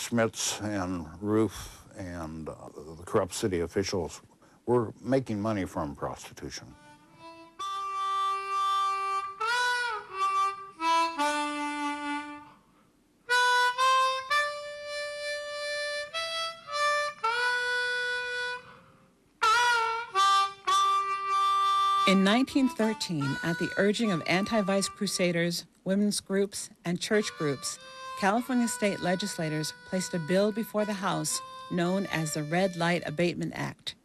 Schmitz and Roof and the corrupt city officials were making money from prostitution. In 1913, at the urging of anti-vice crusaders, women's groups, and church groups, California state legislators placed a bill before the House known as the Red Light Abatement Act.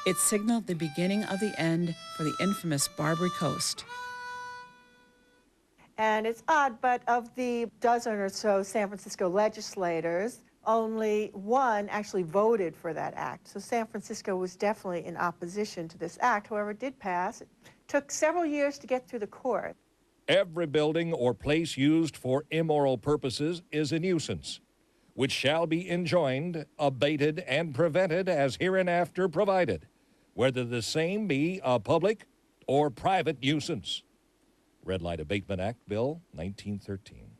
It signaled the beginning of the end for the infamous Barbary Coast. And it's odd, but of the dozen or so San Francisco legislators, only one actually voted for that act. So San Francisco was definitely in opposition to this act. However, it did pass. It took several years to get through the court. Every building or place used for immoral purposes is a nuisance, which shall be enjoined, abated, and prevented as hereinafter provided, whether the same be a public or private nuisance. Red Light Abatement Act, Bill 1913.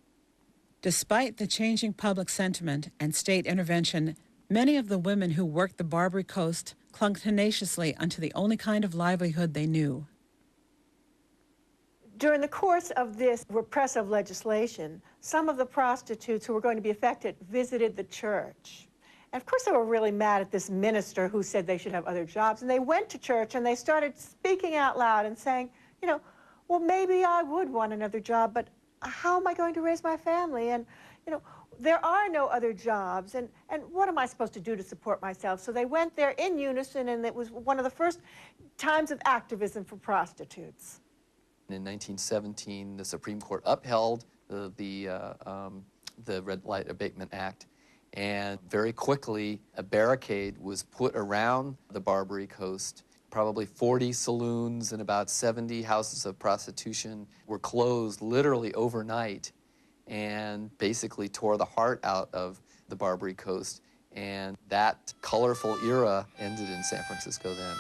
Despite the changing public sentiment and state intervention, many of the women who worked the Barbary Coast clung tenaciously unto the only kind of livelihood they knew. During the course of this repressive legislation, some of the prostitutes who were going to be affected visited the church. And of course they were really mad at this minister who said they should have other jobs. And they went to church and they started speaking out loud and saying, you know, well, maybe I would want another job, but how am I going to raise my family? And, you know, there are no other jobs, and what am I supposed to do to support myself? So they went there in unison, and it was one of the first times of activism for prostitutes. In 1917, the Supreme Court upheld the Red Light Abatement Act, and very quickly a barricade was put around the Barbary Coast. Probably 40 saloons and about 70 houses of prostitution were closed literally overnight and basically tore the heart out of the Barbary Coast. And that colorful era ended in San Francisco then.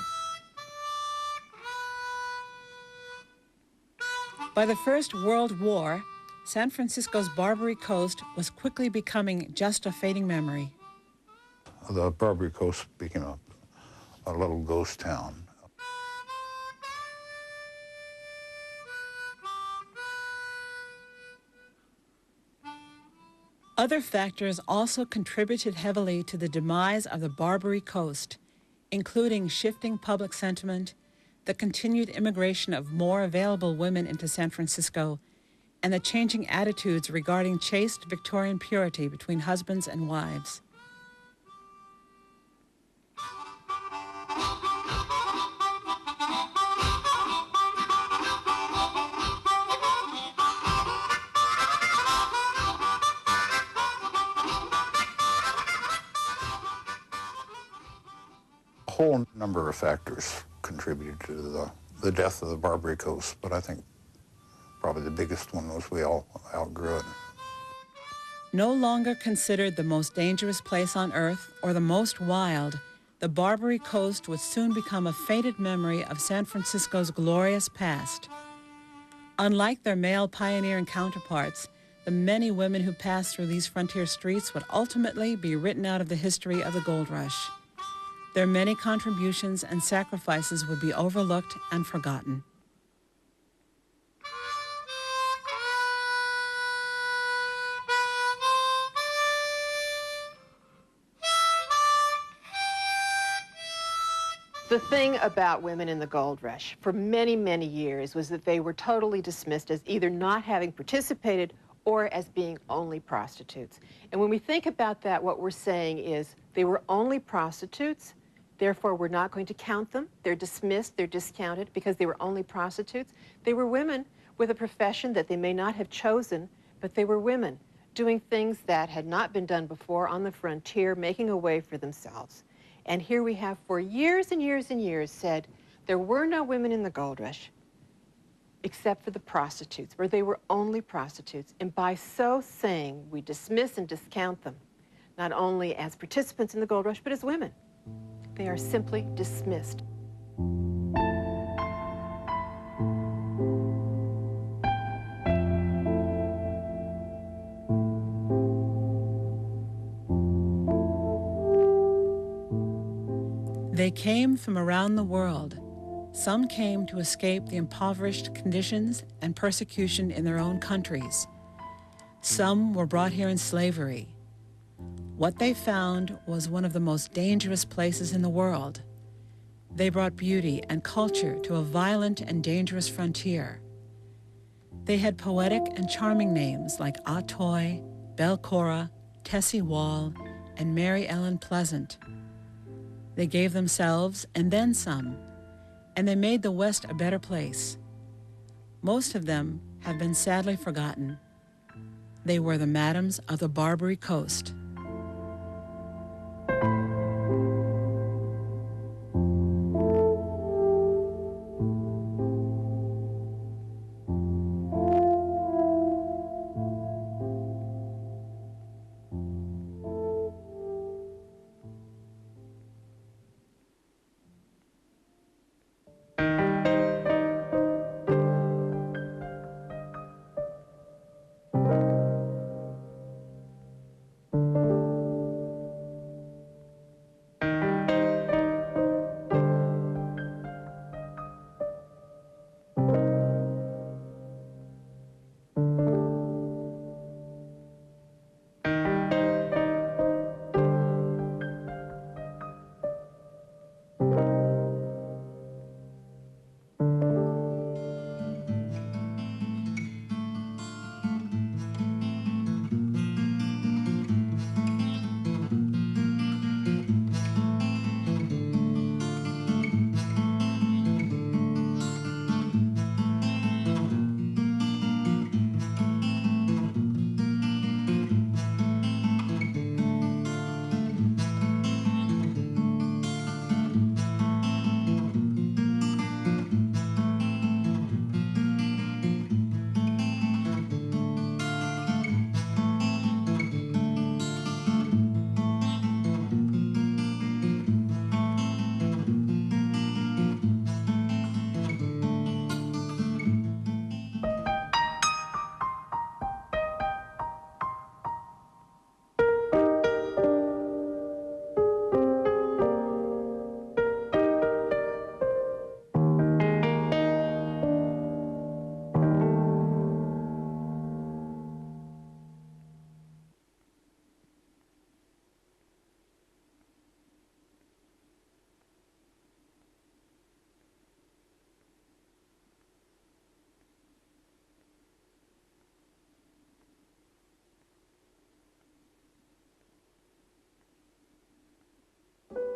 By the First World War, San Francisco's Barbary Coast was quickly becoming just a fading memory. The Barbary Coast became a little ghost town. Other factors also contributed heavily to the demise of the Barbary Coast, including shifting public sentiment, the continued immigration of more available women into San Francisco, and the changing attitudes regarding chaste Victorian purity between husbands and wives. A whole number of factors contributed to the death of the Barbary Coast, but I think probably the biggest one was we all outgrew it. No longer considered the most dangerous place on earth or the most wild, the Barbary Coast would soon become a faded memory of San Francisco's glorious past. Unlike their male pioneering counterparts, the many women who passed through these frontier streets would ultimately be written out of the history of the gold rush. Their many contributions and sacrifices would be overlooked and forgotten. The thing about women in the gold rush for many, many years was that they were totally dismissed as either not having participated or as being only prostitutes. And when we think about that, what we're saying is they were only prostitutes, therefore we're not going to count them. They're dismissed, they're discounted because they were only prostitutes. They were women with a profession that they may not have chosen, but they were women doing things that had not been done before on the frontier, making a way for themselves. And here we have for years and years and years said there were no women in the gold rush except for the prostitutes, where they were only prostitutes. And by so saying, we dismiss and discount them, not only as participants in the gold rush, but as women. They are simply dismissed. They came from around the world. Some came to escape the impoverished conditions and persecution in their own countries. Some were brought here in slavery. What they found was one of the most dangerous places in the world. They brought beauty and culture to a violent and dangerous frontier. They had poetic and charming names like Atoy, Belcora, Tessie Wall, and Mary Ellen Pleasant. They gave themselves and then some, and they made the West a better place. Most of them have been sadly forgotten. They were the Madams of the Barbary Coast.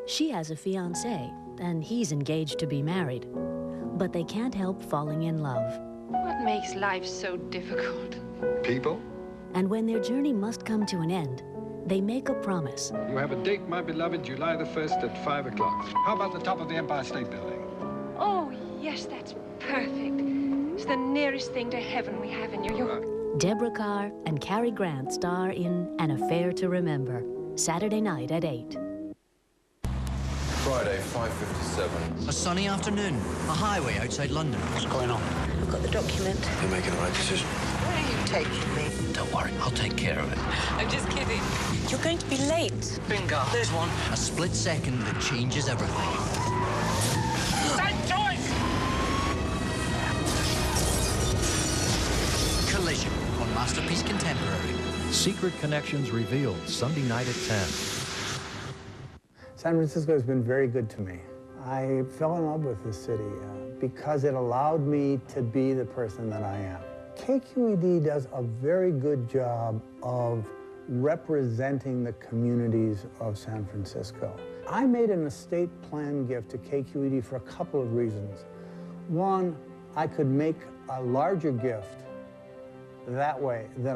She has a fiancé, and he's engaged to be married. But they can't help falling in love. What makes life so difficult? People? And when their journey must come to an end, they make a promise. You have a date, my beloved, July the 1st at 5 o'clock. How about the top of the Empire State Building? Oh, yes, that's perfect. It's the nearest thing to heaven we have in New York. Deborah Carr and Cary Grant star in An Affair to Remember, Saturday night at 8. Friday, 5:57. A sunny afternoon. A highway outside London. What's going on? I've got the document. You're making the right decision. Where are you taking me? Don't worry, I'll take care of it. I'm just kidding. You're going to be late. Bingo. There's one. A split second that changes everything. That choice! Collision on Masterpiece Contemporary. Secret Connections revealed Sunday night at 10. San Francisco has been very good to me. I fell in love with this city because it allowed me to be the person that I am. KQED does a very good job of representing the communities of San Francisco. I made an estate plan gift to KQED for a couple of reasons. One, I could make a larger gift that way than